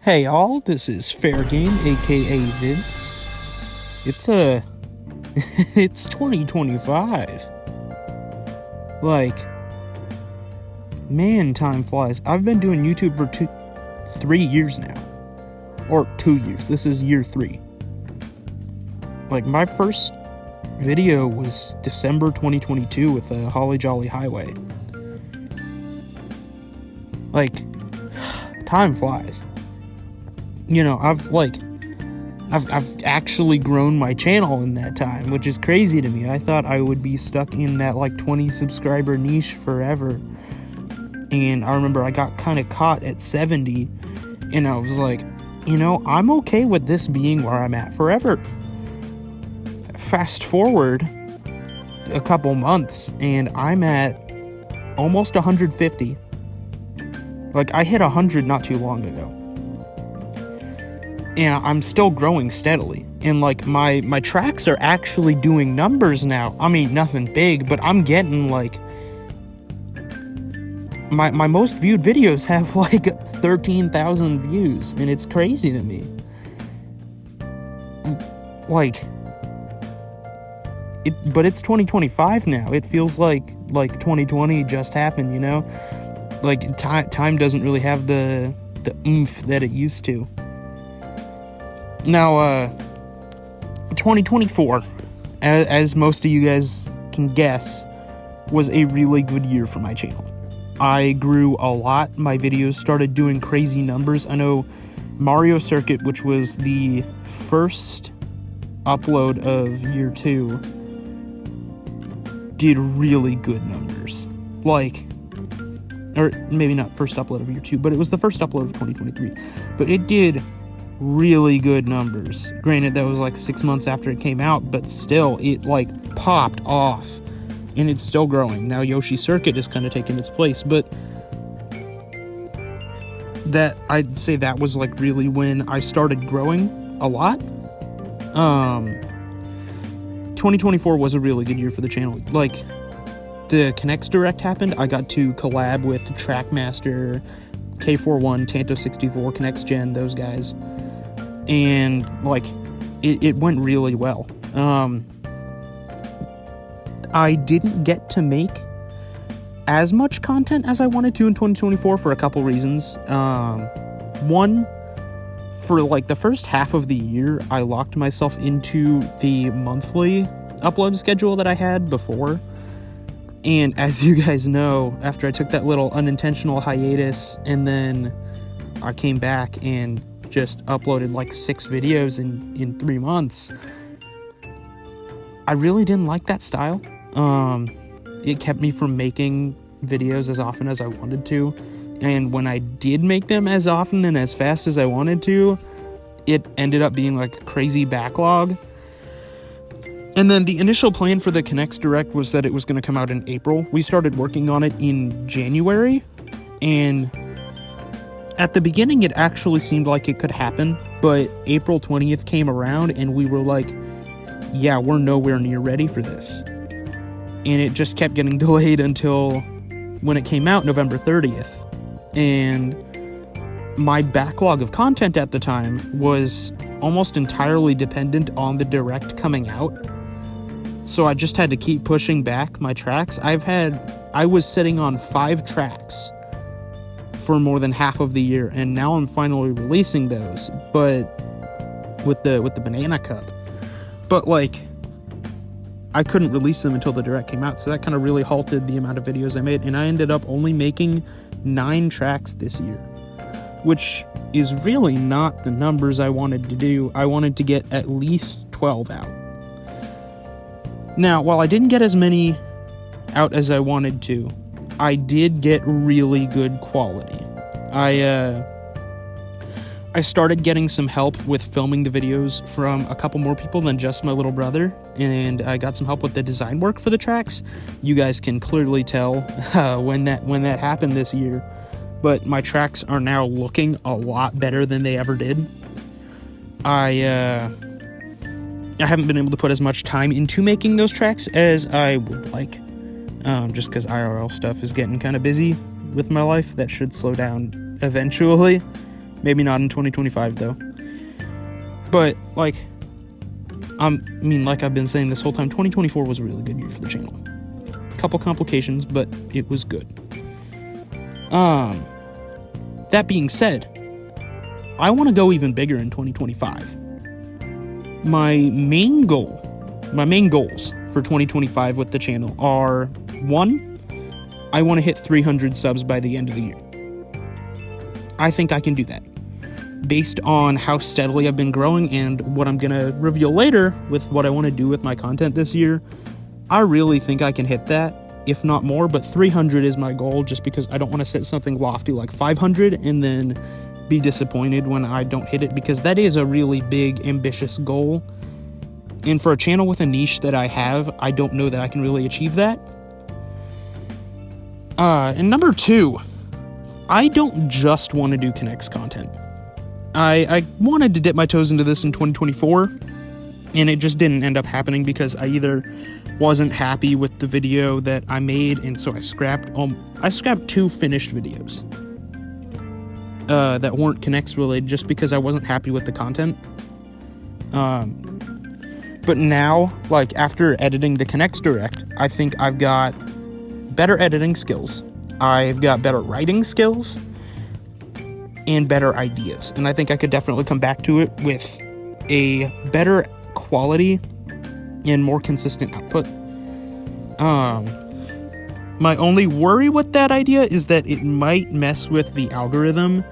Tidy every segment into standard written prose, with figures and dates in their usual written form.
Hey y'all, this is Fair Game, aka Vince. It's it's 2025. Like, man, time flies. I've been doing YouTube for 3 years now. Or 2 years. This is year 3. Like, my first video was December 2022 with Holly Jolly Highway. Like, time flies. You know, I've actually grown my channel in that time, which is crazy to me. I thought I would be stuck in that 20 subscriber niche forever. And I remember I got kind of caught at 70, and I was like, I'm okay with this being where I'm at forever. Fast forward a couple months, and I'm at almost 150. I hit 100 not too long ago. And I'm still growing steadily. And, my tracks are actually doing numbers now. I mean, nothing big, but I'm getting, My most viewed videos have, 13,000 views. And it's crazy to me. But it's 2025 now. It feels like 2020 just happened, Time doesn't really have the oomph that it used to. Now, 2024, as most of you guys can guess, was a really good year for my channel. I grew a lot. My videos started doing crazy numbers. I know Mario Circuit, which was the first upload of year 2, did really good numbers. Or maybe not first upload of year 2, but it was the first upload of 2023. But it did really good numbers. Granted, that was 6 months after it came out, but still, it popped off, and it's still growing. Now Yoshi Circuit is kind of taking its place, but that, I'd say that was really when I started growing a lot. 2024 was a really good year for the channel. The Connects Direct happened. I got to collab with Trackmaster, K41, Tanto64, Connects Gen, those guys. And, it went really well. I didn't get to make as much content as I wanted to in 2024 for a couple reasons. One, for, the first half of the year, I locked myself into the monthly upload schedule that I had before. And as you guys know, after I took that little unintentional hiatus, and then I came back and just uploaded 6 videos in 3 months, I really didn't like that style. It kept me from making videos as often as I wanted to, and when I did make them as often and as fast as I wanted to, it ended up being a crazy backlog. And then the initial plan for the Connects Direct was that it was going to come out in April. We started working on it in January, and at the beginning it actually seemed like it could happen, but April 20th came around and we were yeah, we're nowhere near ready for this. And it just kept getting delayed until when it came out, November 30th. And my backlog of content at the time was almost entirely dependent on the Direct coming out. So I just had to keep pushing back my tracks. I was sitting on 5 tracks for more than half of the year, and now I'm finally releasing those, but with the Banana Cup. But I couldn't release them until the Direct came out, so that kind of really halted the amount of videos I made, and I ended up only making 9 tracks this year, which is really not the numbers I wanted to do. I wanted to get at least 12 out. Now, while I didn't get as many out as I wanted to, I did get really good quality. I started getting some help with filming the videos from a couple more people than just my little brother, and I got some help with the design work for the tracks. You guys can clearly tell when that happened this year, but my tracks are now looking a lot better than they ever did. I haven't been able to put as much time into making those tracks as I would like, just because IRL stuff is getting kind of busy with my life. That should slow down eventually. Maybe not in 2025 though. But like like I've been saying this whole time, 2024 was a really good year for the channel. Couple complications, but it was good. That being said, I want to go even bigger in 2025. My main goals for 2025 with the channel are: 1, I want to hit 300 subs by the end of the year. I think I can do that, based on how steadily I've been growing and what I'm going to reveal later with what I want to do with my content this year. I really think I can hit that, if not more, but 300 is my goal, just because I don't want to set something lofty like 500 and then be disappointed when I don't hit it, because that is a really big, ambitious goal. And for a channel with a niche that I have, I don't know that I can really achieve that. And number 2, I don't just want to do Connects content. I wanted to dip my toes into this in 2024, and it just didn't end up happening because I either wasn't happy with the video that I made, and so I scrapped 2 finished videos that weren't Connects related, just because I wasn't happy with the content. But now, like, after editing the Connects Direct, I think I've got better editing skills, I've got better writing skills, and better ideas. And I think I could definitely come back to it with a better quality and more consistent output. My only worry with that idea is that it might mess with the algorithm,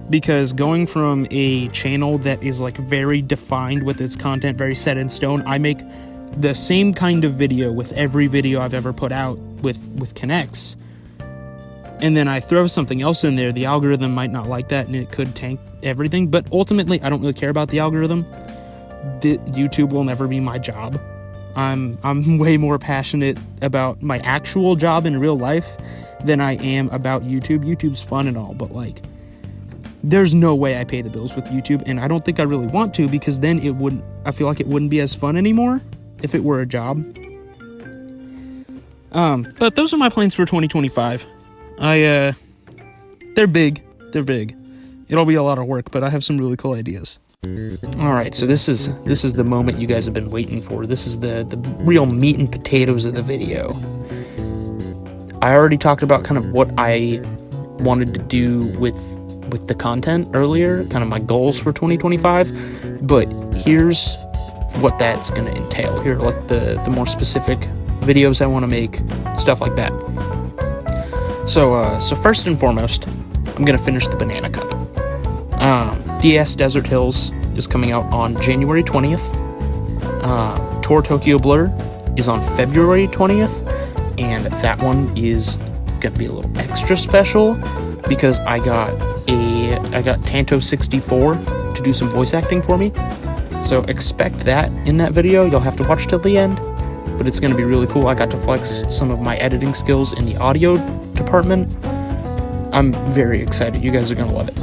because going from a channel that is like very defined with its content, very set in stone, I make the same kind of video with every video I've ever put out with Connects, and then I throw something else in there, the algorithm might not like that and it could tank everything. But ultimately, I don't really care about the algorithm. YouTube will never be my job. I'm way more passionate about my actual job in real life than I am about YouTube. YouTube's fun and all, but like, there's no way I pay the bills with YouTube, and I don't think I really want to, because then I feel like it wouldn't be as fun anymore if it were a job. But those are my plans for 2025. They're big. It'll be a lot of work, but I have some really cool ideas. Alright, so this is the moment you guys have been waiting for. This is the real meat and potatoes of the video. I already talked about kind of what I wanted to do with the content earlier, kind of my goals for 2025, but here's what that's going to entail. Here are like the more specific videos I want to make, stuff like that. So first and foremost, I'm going to finish the Banana Cup. DS Desert Hills is coming out on January 20th. Tour Tokyo Blur is on February 20th, and that one is going to be a little extra special because I got Tanto64 to do some voice acting for me. So expect that in that video. You'll have to watch till the end, but it's going to be really cool. I got to flex some of my editing skills in the audio department. I'm very excited. You guys are going to love it.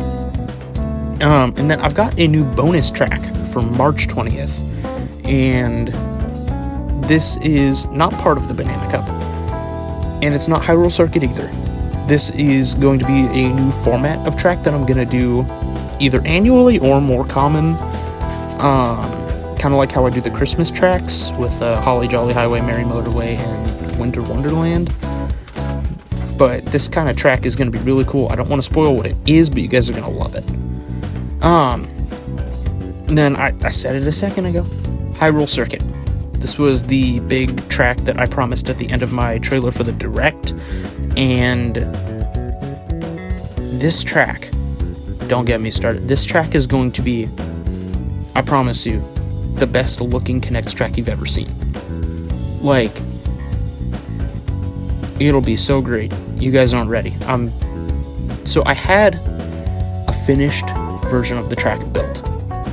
And then I've got a new bonus track for March 20th, and this is not part of the Banana Cup, and it's not Hyrule Circuit either. This is going to be a new format of track that I'm going to do either annually or more common, kind of like how I do the Christmas tracks with Holly Jolly Highway, Merry Motorway, and Winter Wonderland. But this kind of track is going to be really cool. I don't want to spoil what it is, but you guys are going to love it. Then I said it a second ago, Hyrule Circuit. This was the big track that I promised at the end of my trailer for the Direct, and this track, don't get me started, this track is going to be, I promise you, the best looking Connects track you've ever seen. Like, it'll be so great. You guys aren't ready. So I had a finished version of the track built.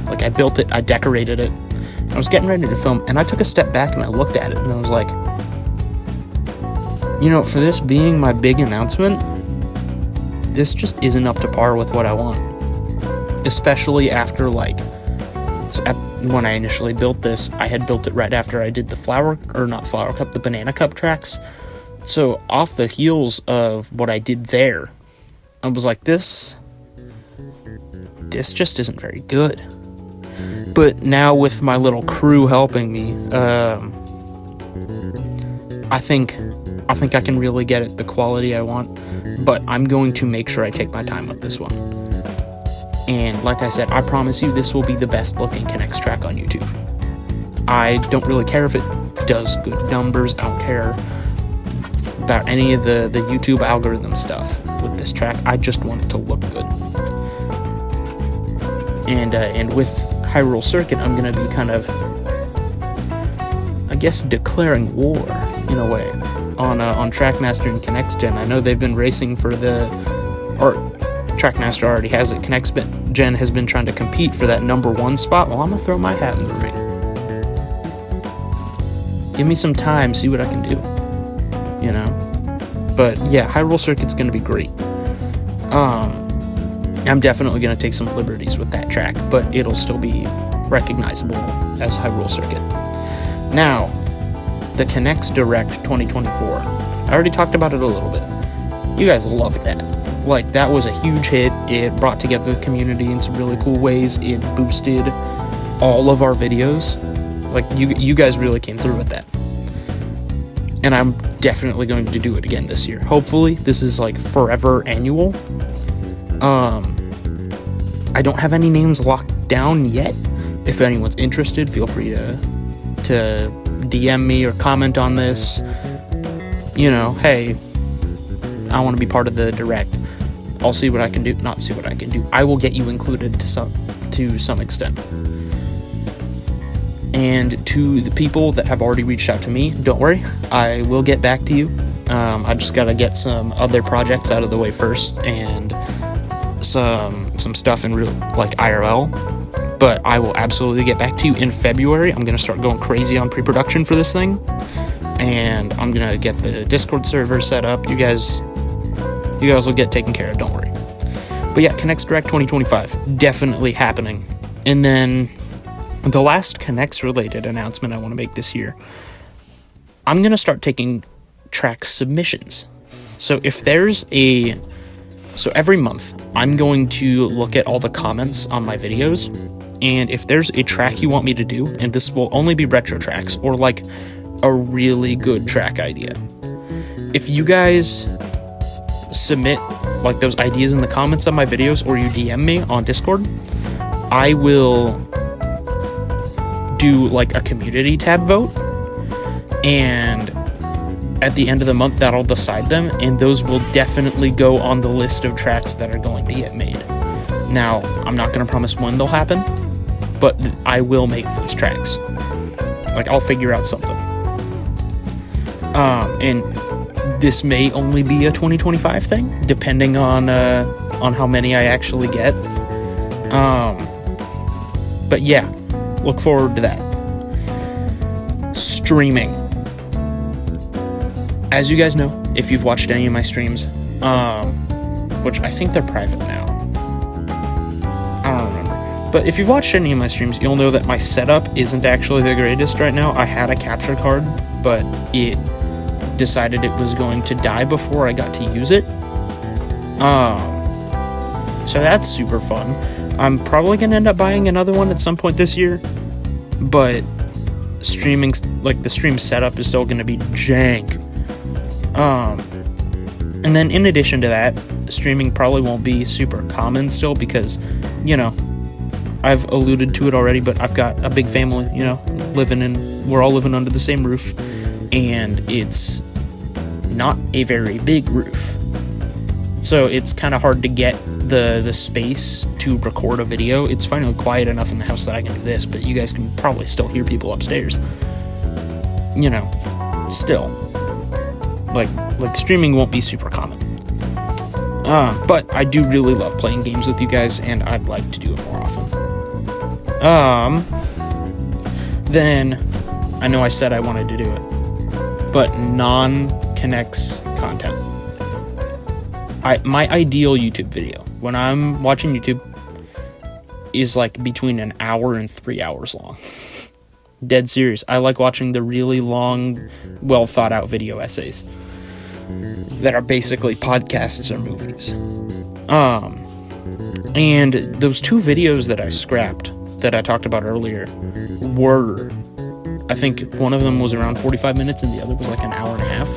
Like, I built it, I decorated it, I was getting ready to film, and I took a step back and I looked at it and I was like, you know, for this being my big announcement, this just isn't up to par with what I want. Especially after, like, when I initially built this, I had built it right after I did the the Banana Cup tracks. So off the heels of what I did there, I was like, this this just isn't very good. But now with my little crew helping me, I think I can really get it the quality I want, but I'm going to make sure I take my time with this one. And like I said, I promise you this will be the best looking K'NEX track on YouTube. I don't really care if it does good numbers. I don't care about any of the YouTube algorithm stuff with this track. I just want it to look good. And with Hyrule Circuit, I'm going to be kind of, I guess, declaring war in a way on Trackmaster and K'NEX Gen. I know they've been racing for Trackmaster already has it. K'NEX Gen has been trying to compete for that number 1 spot. Well, I'm gonna throw my hat in the ring. Give me some time, see what I can do. You know? But yeah, Hyrule Circuit's gonna be great. I'm definitely gonna take some liberties with that track, but it'll still be recognizable as Hyrule Circuit. Now, the K'NEX Direct 2024. I already talked about it a little bit. You guys loved that. Like, that was a huge hit. It brought together the community in some really cool ways. It boosted all of our videos. Like, you guys really came through with that. And I'm definitely going to do it again this year. Hopefully, this is like forever annual. I don't have any names locked down yet. If anyone's interested, feel free to DM me or comment on this. You know, hey, I want to be part of the Direct. I'll see what I can do. Not see what I can do. I will get you included to some extent. And to the people that have already reached out to me, don't worry, I will get back to you. I just gotta get some other projects out of the way first, and some stuff in real, like IRL. But I will absolutely get back to you in February. I'm gonna start going crazy on pre-production for this thing, and I'm gonna get the Discord server set up. You guys will get taken care of, don't worry. But yeah, K'NEX Direct 2025, definitely happening. And then the last K'NEX related announcement I want to make this year, I'm going to start taking track submissions. So every month, I'm going to look at all the comments on my videos, and if there's a track you want me to do, and this will only be retro tracks, or like a really good track idea, if you guys submit like those ideas in the comments on my videos, or you DM me on Discord, I will do like a community tab vote, and at the end of the month that'll decide them, and those will definitely go on the list of tracks that are going to get made. Now, I'm not going to promise when they'll happen, but I will make those tracks. Like, I'll figure out something. And this may only be a 2025 thing, depending on how many I actually get. But yeah, look forward to that. Streaming. As you guys know, if you've watched any of my streams, which I think they're private now. I don't remember. But if you've watched any of my streams, you'll know that my setup isn't actually the greatest right now. I had a capture card, but it decided it was going to die before I got to use it. So that's super fun. I'm probably going to end up buying another one at some point this year, but streaming, like the stream setup is still going to be jank. And then in addition to that, streaming probably won't be super common still because, you know, I've alluded to it already, but I've got a big family, you know, we're all living under the same roof, and it's not a very big roof. So it's kind of hard to get the space to record a video. It's finally quiet enough in the house that I can do this, but you guys can probably still hear people upstairs. You know, still. Like streaming won't be super common. But I do really love playing games with you guys, and I'd like to do it more often. Then, I know I said I wanted to do it, but non-K'NEX content. My ideal YouTube video, when I'm watching YouTube, is like between an hour and 3 hours long. Dead serious. I like watching the really long, well thought out video essays that are basically podcasts or movies. And those 2 videos that I scrapped that I talked about earlier were, I think one of them was around 45 minutes and the other was like an hour and a half.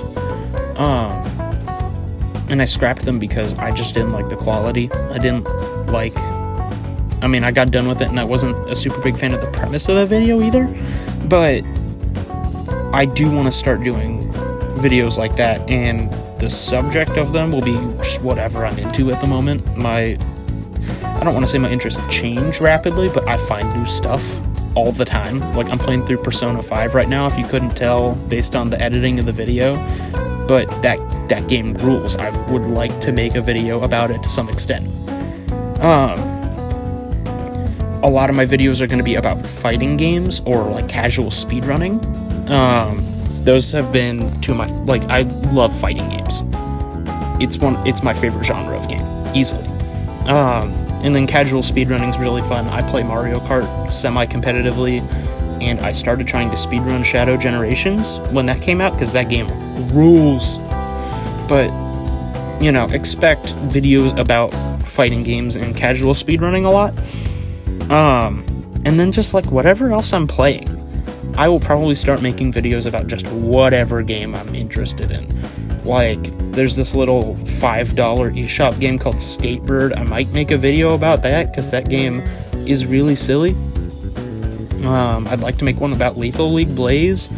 And I scrapped them because I just didn't like the quality. I got done with it and I wasn't a super big fan of the premise of the video either. But I do want to start doing videos like that, and the subject of them will be just whatever I'm into at the moment. I don't want to say my interests change rapidly, but I find new stuff all the time. Like, I'm playing through Persona 5 right now, if you couldn't tell based on the editing of the video. But that game rules. I would like to make a video about it to some extent. A lot of my videos are going to be about fighting games or like casual speedrunning. Those have been I love fighting games. It's my favorite genre of game, easily. And then casual speedrunning's really fun. I play Mario Kart semi-competitively, and I started trying to speedrun Shadow Generations when that came out, because that game rules. But, expect videos about fighting games and casual speedrunning a lot. And then just like whatever else I'm playing. I will probably start making videos about just whatever game I'm interested in. Like, there's this little $5 eShop game called Skatebird. I might make a video about that, because that game is really silly. I'd like to make one about Lethal League Blaze.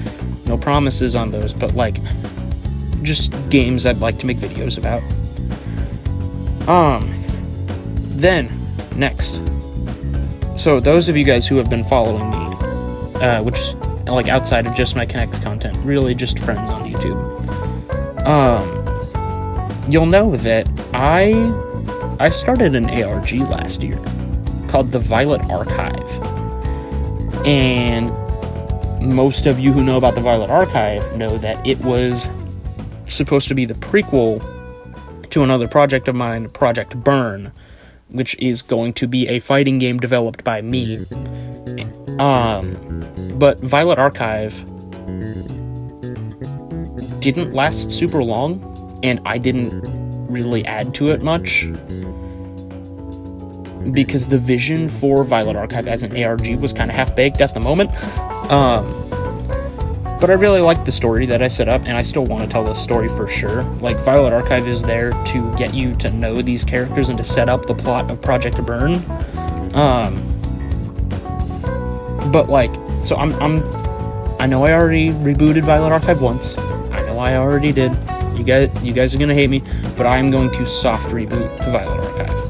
No promises on those, but just games I'd like to make videos about. Then, next. So, those of you guys who have been following me, which, outside of just my Connects content, really just friends on YouTube, you'll know that I started an ARG last year called the Violet Archive. And most of you who know about the Violet Archive know that it was supposed to be the prequel to another project of mine, Project Burn, which is going to be a fighting game developed by me. But Violet Archive didn't last super long, and I didn't really add to it much, because the vision for Violet Archive as an ARG was kind of half-baked at the moment. But I really liked the story that I set up, and I still want to tell this story for sure. Violet Archive is there to get you to know these characters and to set up the plot of Project Burn. So I know I already rebooted Violet Archive once. I know I already did. You guys are gonna hate me, but I am going to soft reboot the Violet Archive.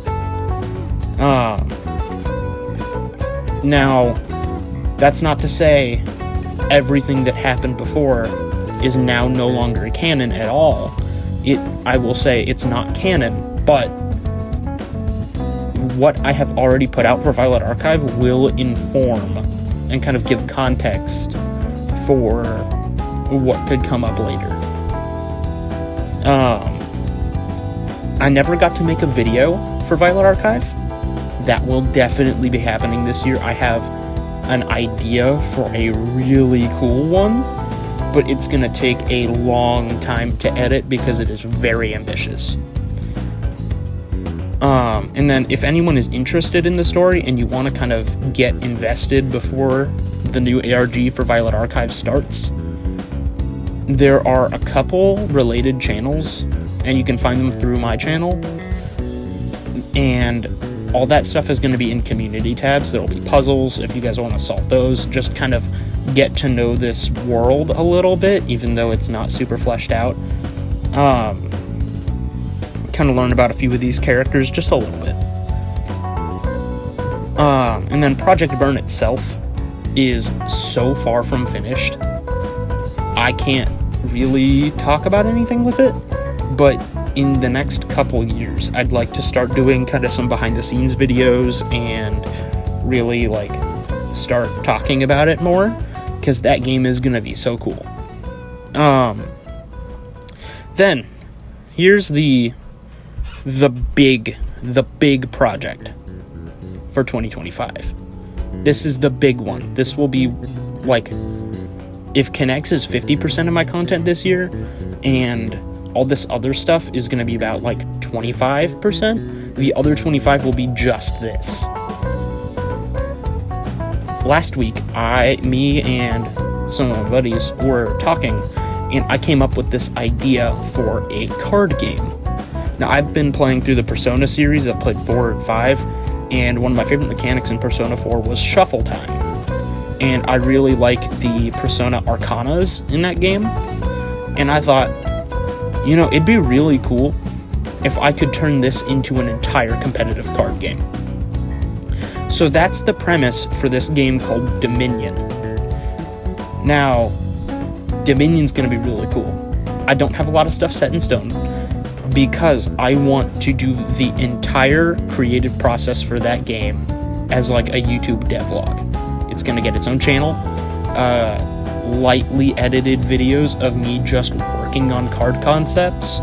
Now, that's not to say everything that happened before is now no longer canon at all. I will say it's not canon, but what I have already put out for Violet Archive will inform and kind of give context for what could come up later. I never got to make a video for Violet Archive. That will definitely be happening this year. I have an idea for a really cool one, but it's gonna take a long time to edit because it is very ambitious. And then if anyone is interested in the story and you want to kind of get invested before the new ARG for Violet Archive starts, there are a couple related channels, and you can find them through my channel, and all that stuff is going to be in community tabs. There will be puzzles if you guys want to solve those, just kind of get to know this world a little bit, even though it's not super fleshed out. Kind of learn about a few of these characters just a little bit. And then Project Burn itself is so far from finished, I can't really talk about anything with it, but in the next couple years, I'd like to start doing kind of some behind the scenes videos and really start talking about it more, because that game is gonna be so cool. Then here's the big project for 2025. This is the big one. This will be if Connects is 50% of my content this year, and all this other stuff is going to be about like 25%. The other 25 will be just this. Last week, me and some of my buddies were talking, and I came up with this idea for a card game. Now, I've been playing through the Persona series. I've played 4 and 5, and one of my favorite mechanics in Persona 4 was shuffle time. And I really like the Persona Arcanas in that game. And I thought, it'd be really cool if I could turn this into an entire competitive card game. So that's the premise for this game called Dominion. Now, Dominion's going to be really cool. I don't have a lot of stuff set in stone, because I want to do the entire creative process for that game as like a YouTube devlog. It's going to get its own channel, lightly edited videos of me just working on card concepts,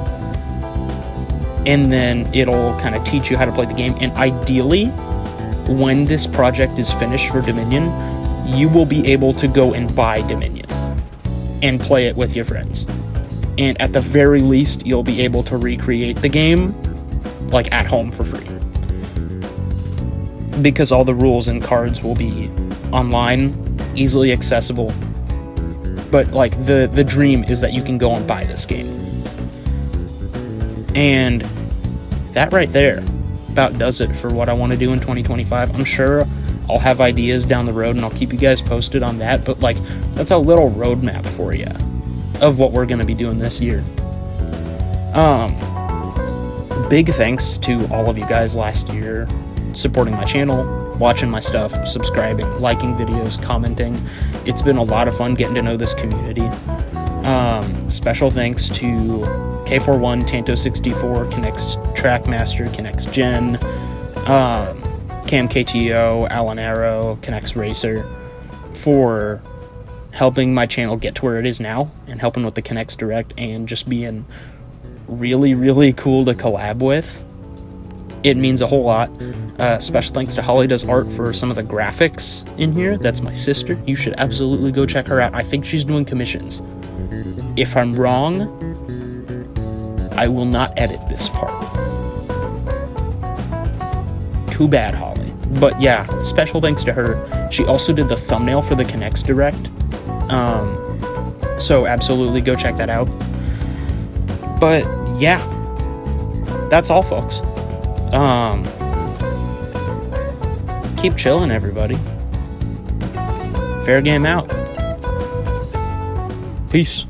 and then it'll kind of teach you how to play the game. And ideally, when this project is finished for Dominion, you will be able to go and buy Dominion and play it with your friends. And at the very least, you'll be able to recreate the game, like, at home for free. Because all the rules and cards will be online, easily accessible. But, like, the dream is that you can go and buy this game. And that right there about does it for what I want to do in 2025. I'm sure I'll have ideas down the road, and I'll keep you guys posted on that. But, like, that's a little roadmap for you of what we're going to be doing this year. Big thanks to all of you guys last year supporting my channel, watching my stuff, subscribing, liking videos, commenting. It's been a lot of fun getting to know this community. Special thanks to K41, Tanto64, Connects Trackmaster, Connects Gen, Cam KTO, Alan Arrow, Connects Racer for helping my channel get to where it is now, and helping with the Connects Direct, and just being really, really cool to collab with. It means a whole lot. Special thanks to Holly Does Art for some of the graphics in here. That's my sister. You should absolutely go check her out. I think she's doing commissions. If I'm wrong, I will not edit this part. Too bad, Holly. But yeah, special thanks to her. She also did the thumbnail for the Connects Direct. So absolutely go check that out. But yeah, that's all, folks. Keep chilling, everybody. Fair game out. Peace.